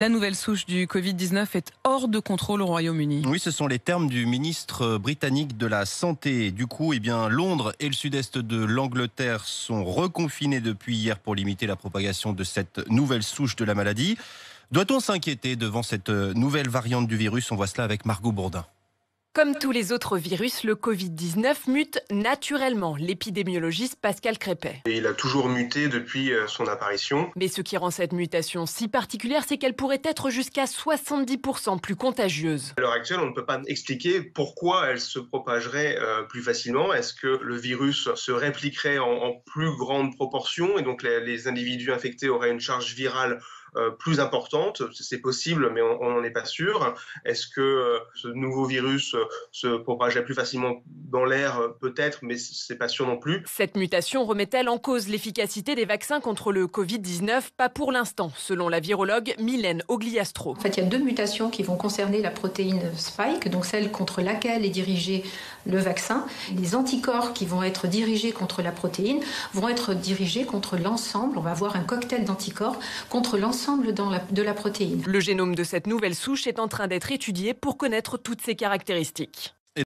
La nouvelle souche du Covid-19 est hors de contrôle au Royaume-Uni. Oui, ce sont les termes du ministre britannique de la Santé. Du coup, Londres et le sud-est de l'Angleterre sont reconfinés depuis hier pour limiter la propagation de cette nouvelle souche de la maladie. Doit-on s'inquiéter devant cette nouvelle variante du virus? On voit cela avec Margot Bourdin. Comme tous les autres virus, le Covid-19 mute naturellement, l'épidémiologiste Pascal Crépet. Et il a toujours muté depuis son apparition. Mais ce qui rend cette mutation si particulière, c'est qu'elle pourrait être jusqu'à 70% plus contagieuse. À l'heure actuelle, on ne peut pas expliquer pourquoi elle se propagerait plus facilement. Est-ce que le virus se répliquerait en plus grande proportion et donc les individus infectés auraient une charge virale plus importante? C'est possible, mais on n'en est pas sûr. Est-ce que ce nouveau virus se propagerait plus facilement dans l'air? Peut-être, mais c'est pas sûr non plus. Cette mutation remet-elle en cause l'efficacité des vaccins contre le Covid-19? Pas pour l'instant, selon la virologue Mylène Ogliastro. En fait, il y a deux mutations qui vont concerner la protéine Spike, donc celle contre laquelle est dirigé le vaccin. Les anticorps qui vont être dirigés contre la protéine vont être dirigés contre l'ensemble. On va avoir un cocktail d'anticorps contre l'ensemble de la protéine. Le génome de cette nouvelle souche est en train d'être étudié pour connaître toutes ses caractéristiques.